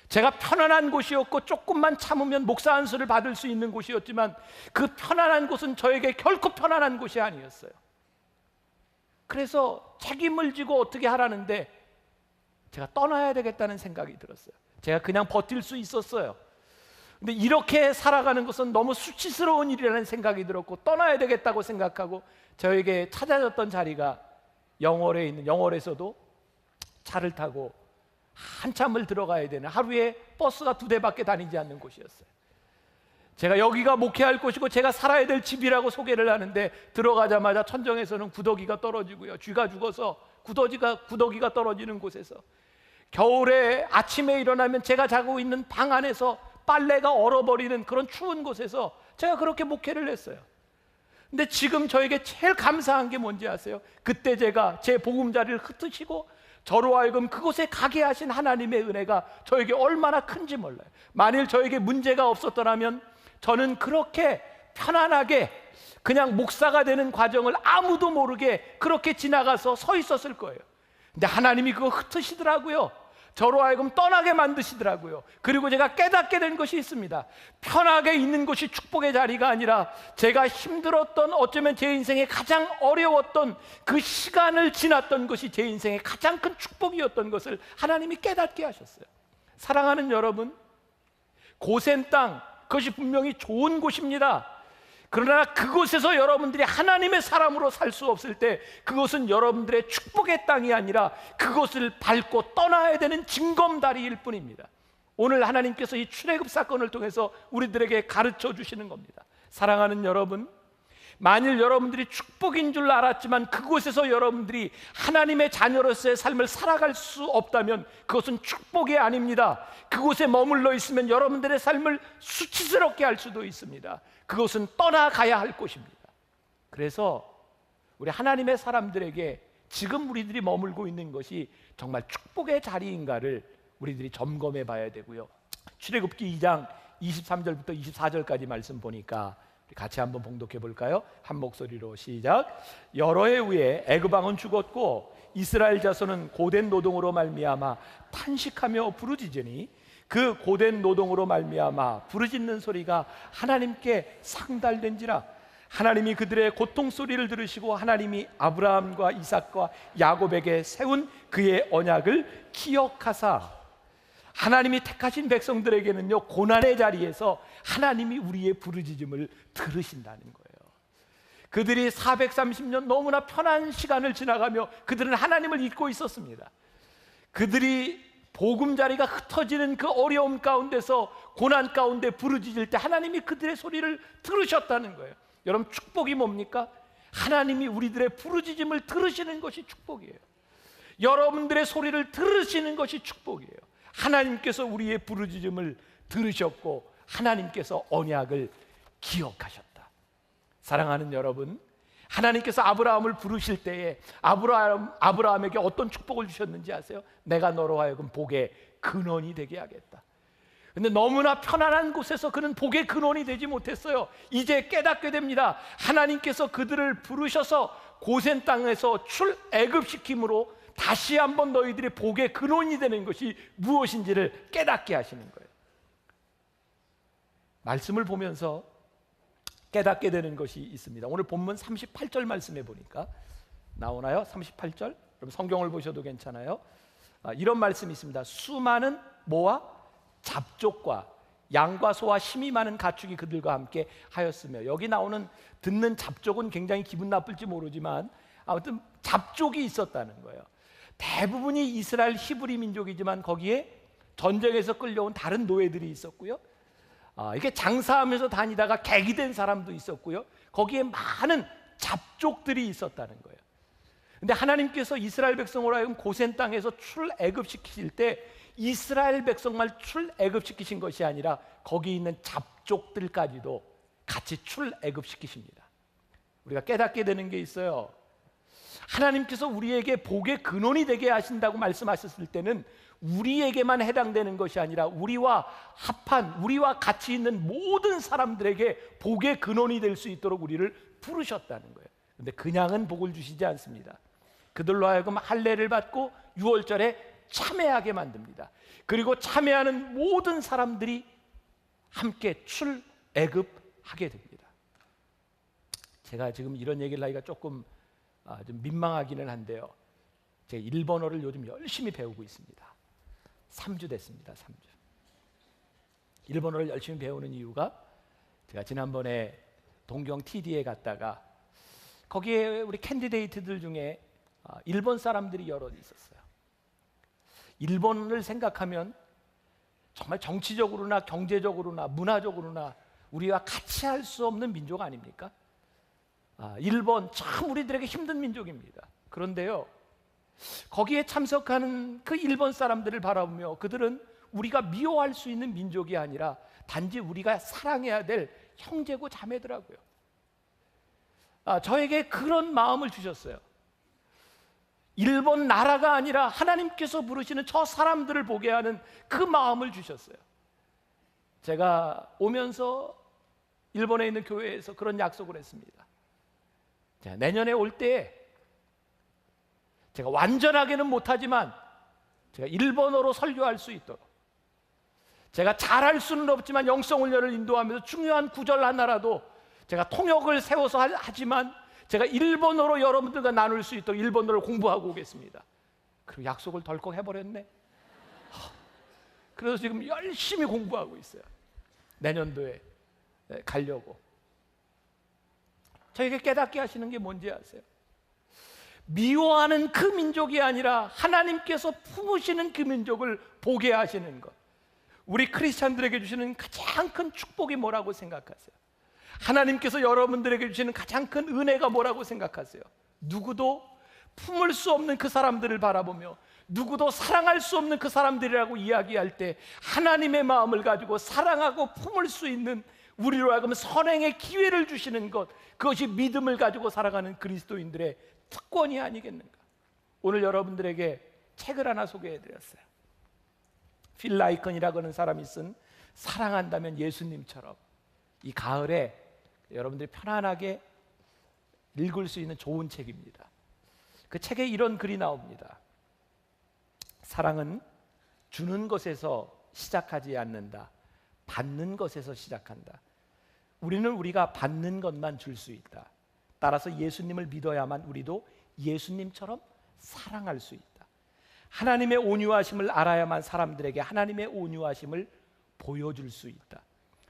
제가 편안한 곳이었고 조금만 참으면 목사 안수를 받을 수 있는 곳이었지만 그 편안한 곳은 저에게 결코 편안한 곳이 아니었어요. 그래서 책임을 지고 어떻게 하라는데 제가 떠나야 되겠다는 생각이 들었어요. 제가 그냥 버틸 수 있었어요. 근데 이렇게 살아가는 것은 너무 수치스러운 일이라는 생각이 들었고 떠나야 되겠다고 생각하고 저에게 찾아졌던 자리가 영월에 있는, 영월에서도 차를 타고 한참을 들어가야 되는, 하루에 버스가 2대밖에 다니지 않는 곳이었어요. 제가 여기가 목회할 곳이고 제가 살아야 될 집이라고 소개를 하는데 들어가자마자 천정에서는 구더기가 떨어지고요, 쥐가 죽어서 구더기가 떨어지는 곳에서 겨울에 아침에 일어나면 제가 자고 있는 방 안에서 빨래가 얼어버리는 그런 추운 곳에서 제가 그렇게 목회를 했어요. 근데 지금 저에게 제일 감사한 게 뭔지 아세요? 그때 제가 제 보금자리를 흩으시고 저로 하여금 그곳에 가게 하신 하나님의 은혜가 저에게 얼마나 큰지 몰라요. 만일 저에게 문제가 없었더라면 저는 그렇게 편안하게 그냥 목사가 되는 과정을 아무도 모르게 그렇게 지나가서 서 있었을 거예요. 근데 하나님이 그거 흩으시더라고요. 저로 하여금 떠나게 만드시더라고요. 그리고 제가 깨닫게 된 것이 있습니다. 편하게 있는 것이 축복의 자리가 아니라 제가 힘들었던, 어쩌면 제 인생에 가장 어려웠던 그 시간을 지났던 것이 제 인생의 가장 큰 축복이었던 것을 하나님이 깨닫게 하셨어요. 사랑하는 여러분, 고센 땅, 그것이 분명히 좋은 곳입니다. 그러나 그곳에서 여러분들이 하나님의 사람으로 살 수 없을 때 그것은 여러분들의 축복의 땅이 아니라 그것을 밟고 떠나야 되는 징검다리일 뿐입니다. 오늘 하나님께서 이 출애굽 사건을 통해서 우리들에게 가르쳐 주시는 겁니다. 사랑하는 여러분, 만일 여러분들이 축복인 줄 알았지만 그곳에서 여러분들이 하나님의 자녀로서의 삶을 살아갈 수 없다면 그것은 축복이 아닙니다. 그곳에 머물러 있으면 여러분들의 삶을 수치스럽게 할 수도 있습니다. 그것은 떠나가야 할 곳입니다. 그래서 우리 하나님의 사람들에게 지금 우리들이 머물고 있는 것이 정말 축복의 자리인가를 우리들이 점검해 봐야 되고요. 출애굽기 2장 23절부터 24절까지 말씀 보니까 같이 한번 봉독해 볼까요? 한 목소리로 시작. 여러 해 후에 애굽 왕은 죽었고 이스라엘 자손은 고된 노동으로 말미암아 탄식하며 부르짖으니 그 고된 노동으로 말미암아 부르짖는 소리가 하나님께 상달된지라. 하나님이 그들의 고통 소리를 들으시고 하나님이 아브라함과 이삭과 야곱에게 세운 그의 언약을 기억하사, 하나님이 택하신 백성들에게는요 고난의 자리에서 하나님이 우리의 부르짖음을 들으신다는 거예요. 그들이 430년 너무나 편한 시간을 지나가며 그들은 하나님을 잊고 있었습니다. 그들이 보금자리가 흩어지는 그 어려움 가운데서 고난 가운데 부르짖을 때 하나님이 그들의 소리를 들으셨다는 거예요. 여러분, 축복이 뭡니까? 하나님이 우리들의 부르짖음을 들으시는 것이 축복이에요. 여러분들의 소리를 들으시는 것이 축복이에요. 하나님께서 우리의 부르짖음을 들으셨고 하나님께서 언약을 기억하셨다. 사랑하는 여러분, 하나님께서 아브라함을 부르실 때에 아브라함에게 어떤 축복을 주셨는지 아세요? 내가 너로 하여금 복의 근원이 되게 하겠다. 근데 너무나 편안한 곳에서 그는 복의 근원이 되지 못했어요. 이제 깨닫게 됩니다. 하나님께서 그들을 부르셔서 고센 땅에서 출애굽시킴으로 다시 한번 너희들의 복의 근원이 되는 것이 무엇인지를 깨닫게 하시는 거예요. 말씀을 보면서 깨닫게 되는 것이 있습니다. 오늘 본문 38절 말씀에 보니까 나오나요? 38절? 그럼 성경을 보셔도 괜찮아요. 이런 말씀이 있습니다. 수많은 뭐와? 잡족과 양과 소와 힘이 많은 가축이 그들과 함께 하였으며, 여기 나오는 듣는 잡족은 굉장히 기분 나쁠지 모르지만 아무튼 잡족이 있었다는 거예요. 대부분이 이스라엘 히브리 민족이지만 거기에 전쟁에서 끌려온 다른 노예들이 있었고요. 이렇게 장사하면서 다니다가 객이 된 사람도 있었고요. 거기에 많은 잡족들이 있었다는 거예요. 근데 하나님께서 이스라엘 백성으로 하여금 고센 땅에서 출애굽시키실 때 이스라엘 백성만 출애굽시키신 것이 아니라 거기 있는 잡족들까지도 같이 출애굽시키십니다. 우리가 깨닫게 되는 게 있어요. 하나님께서 우리에게 복의 근원이 되게 하신다고 말씀하셨을 때는 우리에게만 해당되는 것이 아니라 우리와 합한, 우리와 같이 있는 모든 사람들에게 복의 근원이 될 수 있도록 우리를 부르셨다는 거예요. 근데 그냥은 복을 주시지 않습니다. 그들로 하여금 할례를 받고 유월절에 참회하게 만듭니다. 그리고 참회하는 모든 사람들이 함께 출애굽하게 됩니다. 제가 지금 이런 얘기를 하기가 조금 좀 민망하기는 한데요, 제가 일본어를 요즘 열심히 배우고 있습니다. 3주 됐습니다. 3주. 일본어를 열심히 배우는 이유가, 제가 지난번에 동경 TD에 갔다가 거기에 우리 캔디데이트들 중에 일본 사람들이 여럿 있었어요. 일본을 생각하면 정말 정치적으로나 경제적으로나 문화적으로나 우리와 같이 할 수 없는 민족 아닙니까? 일본 참 우리들에게 힘든 민족입니다. 그런데요, 거기에 참석하는 그 일본 사람들을 바라보며 그들은 우리가 미워할 수 있는 민족이 아니라 단지 우리가 사랑해야 될 형제고 자매더라고요. 저에게 그런 마음을 주셨어요. 일본 나라가 아니라 하나님께서 부르시는 저 사람들을 보게 하는 그 마음을 주셨어요. 제가 오면서 일본에 있는 교회에서 그런 약속을 했습니다. 자, 내년에 올 때 제가 완전하게는 못하지만 제가 일본어로 설교할 수 있도록, 제가 잘할 수는 없지만 영성훈련을 인도하면서 중요한 구절 하나라도 제가 통역을 세워서 하지만 제가 일본어로 여러분들과 나눌 수 있도록 일본어를 공부하고 오겠습니다. 그리고 약속을 덜컥 해버렸네. 그래서 지금 열심히 공부하고 있어요. 내년도에 가려고. 저에게 깨닫게 하시는 게 뭔지 아세요? 미워하는 그 민족이 아니라 하나님께서 품으시는 그 민족을 보게 하시는 것. 우리 크리스찬들에게 주시는 가장 큰 축복이 뭐라고 생각하세요? 하나님께서 여러분들에게 주시는 가장 큰 은혜가 뭐라고 생각하세요? 누구도 품을 수 없는 그 사람들을 바라보며 누구도 사랑할 수 없는 그 사람들이라고 이야기할 때 하나님의 마음을 가지고 사랑하고 품을 수 있는 우리로 하여금 선행의 기회를 주시는 것, 그것이 믿음을 가지고 살아가는 그리스도인들의 특권이 아니겠는가? 오늘 여러분들에게 책을 하나 소개해드렸어요. 필 라이컨이라고 하는 사람이 쓴 사랑한다면 예수님처럼, 이 가을에 여러분들이 편안하게 읽을 수 있는 좋은 책입니다. 그 책에 이런 글이 나옵니다. 사랑은 주는 것에서 시작하지 않는다. 받는 것에서 시작한다. 우리는 우리가 받는 것만 줄 수 있다. 따라서 예수님을 믿어야만 우리도 예수님처럼 사랑할 수 있다. 하나님의 온유하심을 알아야만 사람들에게 하나님의 온유하심을 보여줄 수 있다.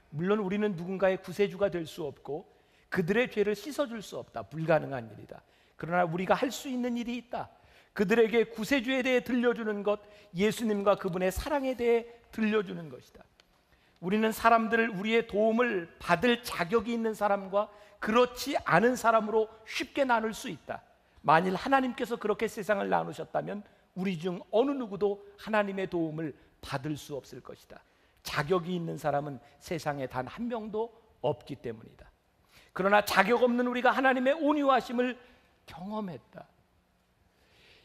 물론 우리는 누군가의 구세주가 될 수 없고 그들의 죄를 씻어줄 수 없다. 불가능한 일이다. 그러나 우리가 할 수 있는 일이 있다. 그들에게 구세주에 대해 들려주는 것, 예수님과 그분의 사랑에 대해 들려주는 것이다. 우리는 사람들을 우리의 도움을 받을 자격이 있는 사람과 그렇지 않은 사람으로 쉽게 나눌 수 있다. 만일 하나님께서 그렇게 세상을 나누셨다면 우리 중 어느 누구도 하나님의 도움을 받을 수 없을 것이다. 자격이 있는 사람은 세상에 단 한 명도 없기 때문이다. 그러나 자격 없는 우리가 하나님의 온유하심을 경험했다.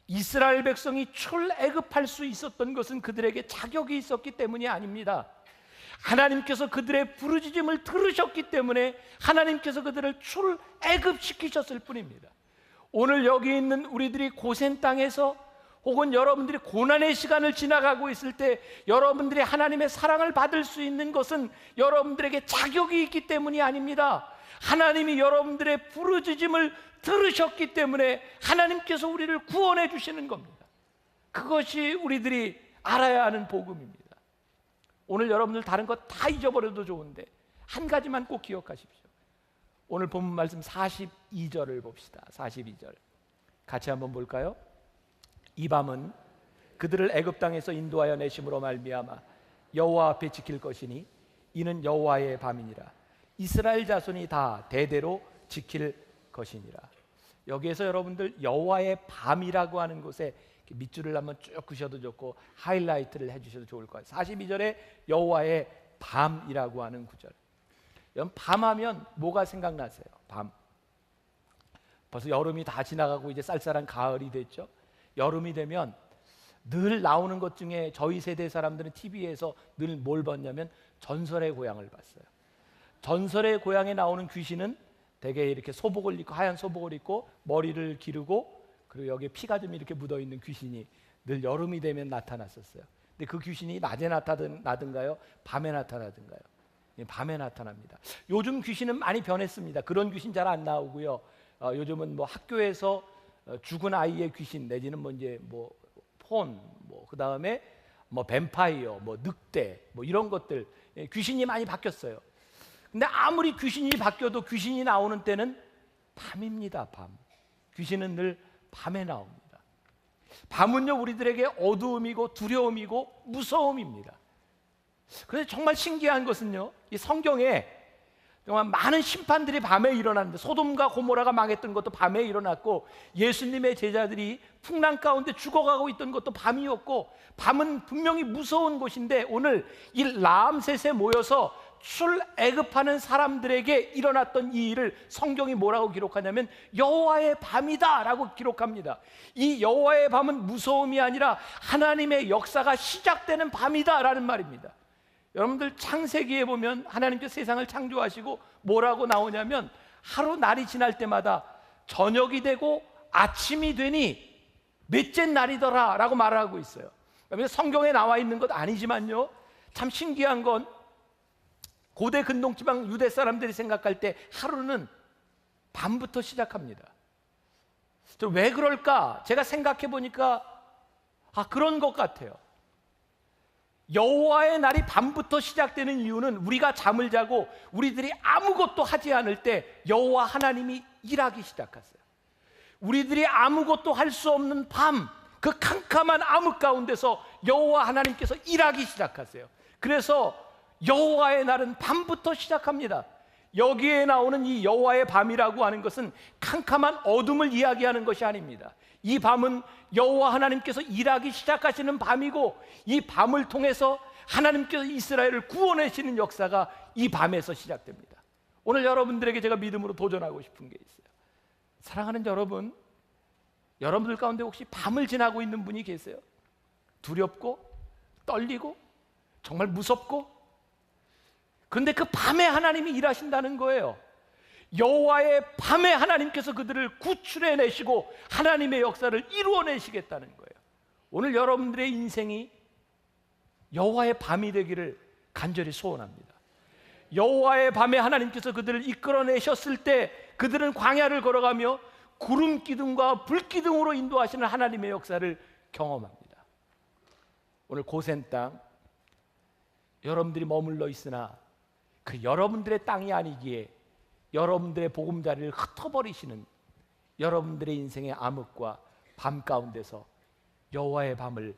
이스라엘 백성이 출애굽할 수 있었던 것은 그들에게 자격이 있었기 때문이 아닙니다. 하나님께서 그들의 부르짖음을 들으셨기 때문에 하나님께서 그들을 출애굽시키셨을 뿐입니다. 오늘 여기 있는 우리들이 고센 땅에서 혹은 여러분들이 고난의 시간을 지나가고 있을 때 여러분들이 하나님의 사랑을 받을 수 있는 것은 여러분들에게 자격이 있기 때문이 아닙니다. 하나님이 여러분들의 부르짖음을 들으셨기 때문에 하나님께서 우리를 구원해 주시는 겁니다. 그것이 우리들이 알아야 하는 복음입니다. 오늘 여러분들 다른 거 다 잊어버려도 좋은데 한 가지만 꼭 기억하십시오. 오늘 본문 말씀 42절을 봅시다. 42절 같이 한번 볼까요? 이 밤은 그들을 애굽 땅에서 인도하여 내심으로 말미암아 여호와 앞에 지킬 것이니 이는 여호와의 밤이니라. 이스라엘 자손이 다 대대로 지킬 것이니라. 여기에서 여러분들 여호와의 밤이라고 하는 곳에 밑줄을 한번 쭉 그셔도 좋고 하이라이트를 해주셔도 좋을 거예요. 42절에 여호와의 밤이라고 하는 구절. 여러분 밤하면 뭐가 생각나세요? 밤. 벌써 여름이 다 지나가고 이제 쌀쌀한 가을이 됐죠. 여름이 되면 늘 나오는 것 중에 저희 세대 사람들은 TV에서 늘 뭘 봤냐면 전설의 고향을 봤어요. 전설의 고향에 나오는 귀신은 대개 이렇게 소복을 입고 하얀 소복을 입고 머리를 기르고 그리고 여기에 피가 좀 이렇게 묻어 있는 귀신이 늘 여름이 되면 나타났었어요. 근데 그 귀신이 낮에 나든가요? 밤에 나타나든가요? 밤에 나타납니다. 요즘 귀신은 많이 변했습니다. 그런 귀신 잘 안 나오고요. 요즘은 뭐 학교에서 죽은 아이의 귀신 내지는 뭐 이제 뭐 폰, 뭐 그 다음에 뭐 뱀파이어, 뭐 늑대, 뭐 이런 것들 귀신이 많이 바뀌었어요. 근데 아무리 귀신이 바뀌어도 귀신이 나오는 때는 밤입니다. 밤. 귀신은 늘 밤에 나옵니다. 밤은요 우리들에게 어두움이고 두려움이고 무서움입니다. 그래서 정말 신기한 것은요 이 성경에 정말 많은 심판들이 밤에 일어났는데 소돔과 고모라가 망했던 것도 밤에 일어났고 예수님의 제자들이 풍랑 가운데 죽어가고 있던 것도 밤이었고 밤은 분명히 무서운 곳인데 오늘 이 라암셋에 모여서 출애굽하는 사람들에게 일어났던 이 일을 성경이 뭐라고 기록하냐면 여호와의 밤이다 라고 기록합니다. 이 여호와의 밤은 무서움이 아니라 하나님의 역사가 시작되는 밤이다 라는 말입니다. 여러분들 창세기에 보면 하나님께서 세상을 창조하시고 뭐라고 나오냐면 하루 날이 지날 때마다 저녁이 되고 아침이 되니 몇째 날이더라 라고 말하고 있어요. 성경에 나와 있는 것 아니지만요 참 신기한 건 고대 근동지방 유대 사람들이 생각할 때 하루는 밤부터 시작합니다. 왜 그럴까? 제가 생각해 보니까 그런 것 같아요. 여호와의 날이 밤부터 시작되는 이유는 우리가 잠을 자고 우리들이 아무것도 하지 않을 때 여호와 하나님이 일하기 시작했어요. 우리들이 아무것도 할 수 없는 밤, 그 캄캄한 암흑 가운데서 여호와 하나님께서 일하기 시작하세요. 그래서 여호와의 날은 밤부터 시작합니다. 여기에 나오는 이 여호와의 밤이라고 하는 것은 캄캄한 어둠을 이야기하는 것이 아닙니다. 이 밤은 여호와 하나님께서 일하기 시작하시는 밤이고 이 밤을 통해서 하나님께서 이스라엘을 구원하시는 역사가 이 밤에서 시작됩니다. 오늘 여러분들에게 제가 믿음으로 도전하고 싶은 게 있어요. 사랑하는 여러분, 여러분들 가운데 혹시 밤을 지나고 있는 분이 계세요? 두렵고 떨리고 정말 무섭고 그런데 그 밤에 하나님이 일하신다는 거예요. 여호와의 밤에 하나님께서 그들을 구출해내시고 하나님의 역사를 이루어내시겠다는 거예요. 오늘 여러분들의 인생이 여호와의 밤이 되기를 간절히 소원합니다. 여호와의 밤에 하나님께서 그들을 이끌어내셨을 때 그들은 광야를 걸어가며 구름 기둥과 불 기둥으로 인도하시는 하나님의 역사를 경험합니다. 오늘 고센 땅 여러분들이 머물러 있으나 그 여러분들의 땅이 아니기에 여러분들의 보금자리를 흩어버리시는 여러분들의 인생의 암흑과 밤 가운데서 여호와의 밤을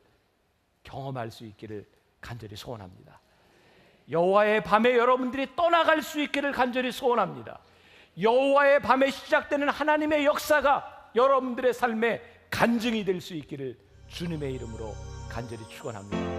경험할 수 있기를 간절히 소원합니다. 여호와의 밤에 여러분들이 떠나갈 수 있기를 간절히 소원합니다. 여호와의 밤에 시작되는 하나님의 역사가 여러분들의 삶의 간증이 될 수 있기를 주님의 이름으로 간절히 축원합니다.